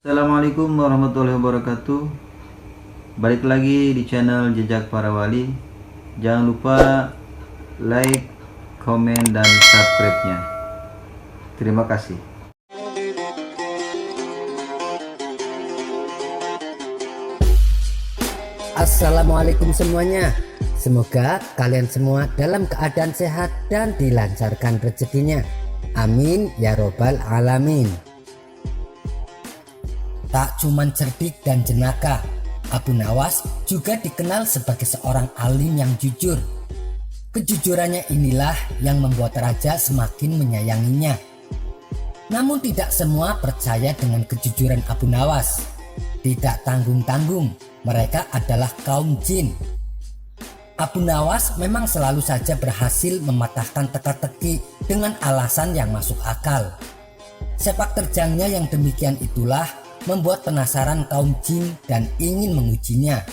Assalamualaikum warahmatullahi wabarakatuh. Balik lagi di channel Jejak Para Wali. Jangan lupa like, komen, dan subscribe-nya. Terima kasih. Assalamualaikum semuanya. Semoga kalian semua dalam keadaan sehat dan dilancarkan rezekinya. Amin ya robbal alamin. Tak cuman cerdik dan jenaka, Abu Nawas juga dikenal sebagai seorang alim yang jujur. Kejujurannya inilah yang membuat raja semakin menyayanginya. Namun tidak semua percaya dengan kejujuran Abu Nawas. Tidak tanggung-tanggung, mereka adalah kaum jin. Abu Nawas memang selalu saja berhasil mematahkan teka-teki dengan alasan yang masuk akal. Sepak terjangnya yang demikian itulah membuat penasaran kaum jin dan ingin mengujinya.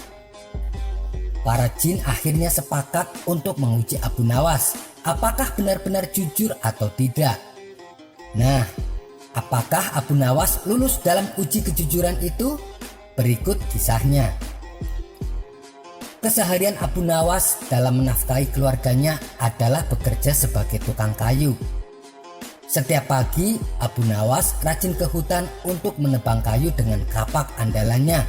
Para jin akhirnya sepakat untuk menguji Abu Nawas, apakah benar-benar jujur atau tidak. Nah, apakah Abu Nawas lulus dalam uji kejujuran itu? Berikut kisahnya. Keseharian Abu Nawas dalam menafkahi keluarganya adalah bekerja sebagai tukang kayu. Setiap pagi, Abu Nawas rajin ke hutan untuk menebang kayu dengan kapak andalannya.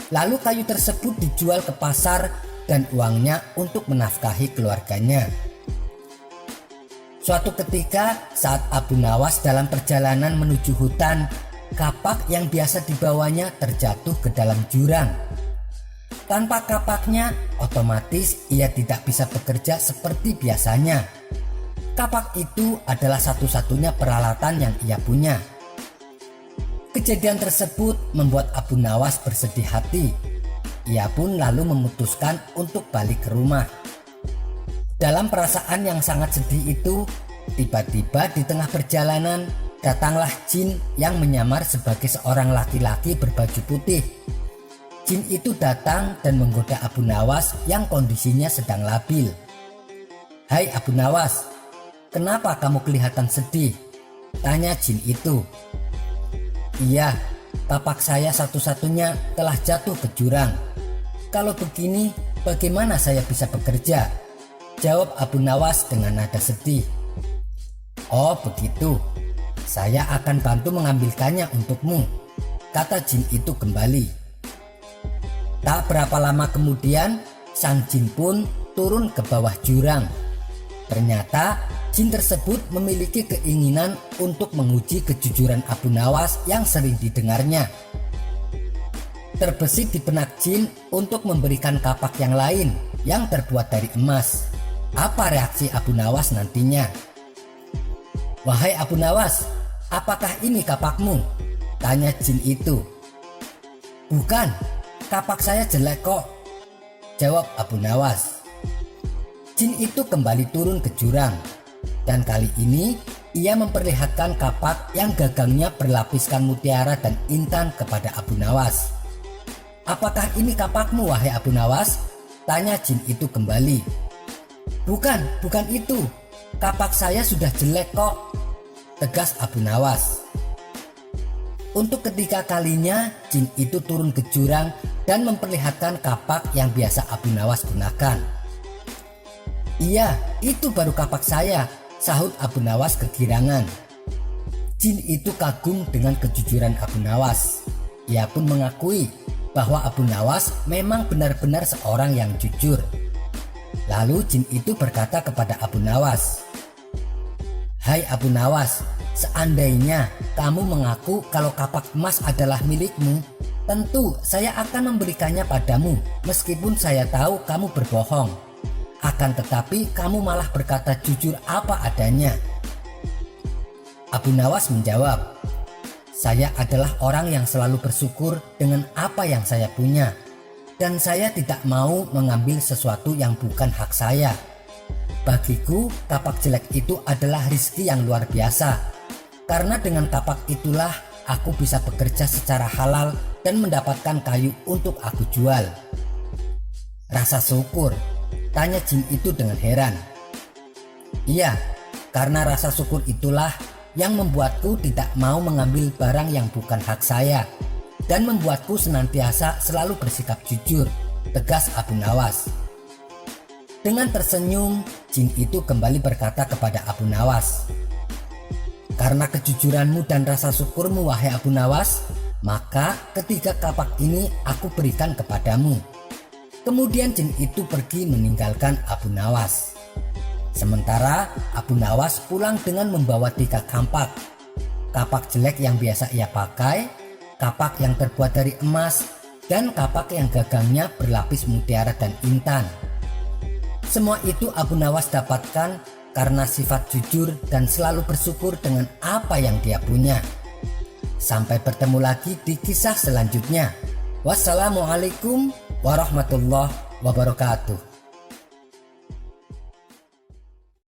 Lalu kayu tersebut dijual ke pasar dan uangnya untuk menafkahi keluarganya. Suatu ketika saat Abu Nawas dalam perjalanan menuju hutan, kapak yang biasa dibawanya terjatuh ke dalam jurang. Tanpa kapaknya, otomatis ia tidak bisa bekerja seperti biasanya. Kapak itu adalah satu-satunya peralatan yang ia punya. Kejadian tersebut membuat Abu Nawas bersedih hati. Ia pun lalu memutuskan untuk balik ke rumah. Dalam perasaan yang sangat sedih itu, tiba-tiba di tengah perjalanan datanglah jin yang menyamar sebagai seorang laki-laki berbaju putih. Jin itu datang dan menggoda Abu Nawas yang kondisinya sedang labil. "Hai Abu Nawas, kenapa kamu kelihatan sedih?" tanya jin itu. "Iya, kapak saya satu-satunya telah jatuh ke jurang. Kalau begini, bagaimana saya bisa bekerja?" jawab Abu Nawas dengan nada sedih. "Oh begitu, saya akan bantu mengambilkannya untukmu," kata jin itu kembali. Tak berapa lama kemudian, sang jin pun turun ke bawah jurang. Ternyata jin tersebut memiliki keinginan untuk menguji kejujuran Abu Nawas yang sering didengarnya. Terbesit di benak jin untuk memberikan kapak yang lain yang terbuat dari emas. Apa reaksi Abu Nawas nantinya? "Wahai Abu Nawas, apakah ini kapakmu?" tanya jin itu. "Bukan, kapak saya jelek kok," jawab Abu Nawas. Jin itu kembali turun ke jurang, dan kali ini ia memperlihatkan kapak yang gagangnya berlapiskan mutiara dan intan kepada Abu Nawas. "Apakah ini kapakmu, wahai Abu Nawas?" tanya jin itu kembali. Bukan itu. Kapak saya sudah jelek kok," tegas Abu Nawas. Untuk ketiga kalinya, jin itu turun ke jurang dan memperlihatkan kapak yang biasa Abu Nawas gunakan. "Iya, itu baru kapak saya," sahut Abu Nawas kegirangan. Jin itu kagum dengan kejujuran Abu Nawas. Ia pun mengakui bahwa Abu Nawas memang benar-benar seorang yang jujur. Lalu jin itu berkata kepada Abu Nawas, "Hai Abu Nawas, seandainya kamu mengaku kalau kapak emas adalah milikmu, tentu saya akan memberikannya padamu meskipun saya tahu kamu berbohong. Akan tetapi kamu malah berkata jujur apa adanya." Abu Nawas menjawab, "Saya adalah orang yang selalu bersyukur dengan apa yang saya punya, dan saya tidak mau mengambil sesuatu yang bukan hak saya. Bagiku, kapak jelek itu adalah rizki yang luar biasa, karena dengan kapak itulah aku bisa bekerja secara halal dan mendapatkan kayu untuk aku jual." "Rasa syukur?" tanya jin itu dengan heran. "Iya, karena rasa syukur itulah yang membuatku tidak mau mengambil barang yang bukan hak saya. dan membuatku senantiasa selalu bersikap jujur, tegas Abu Nawas. Dengan tersenyum, jin itu kembali berkata kepada Abu Nawas, "Karena kejujuranmu dan rasa syukurmu wahai Abu Nawas, maka ketiga kapak ini aku berikan kepadamu." Kemudian jin itu pergi meninggalkan Abu Nawas. Sementara Abu Nawas pulang dengan membawa 3 kapak. Kapak jelek yang biasa ia pakai, kapak yang terbuat dari emas, dan kapak yang gagangnya berlapis mutiara dan intan. Semua itu Abu Nawas dapatkan karena sifat jujur dan selalu bersyukur dengan apa yang dia punya. Sampai bertemu lagi di kisah selanjutnya. Wassalamualaikum warahmatullahi wabarakatuh.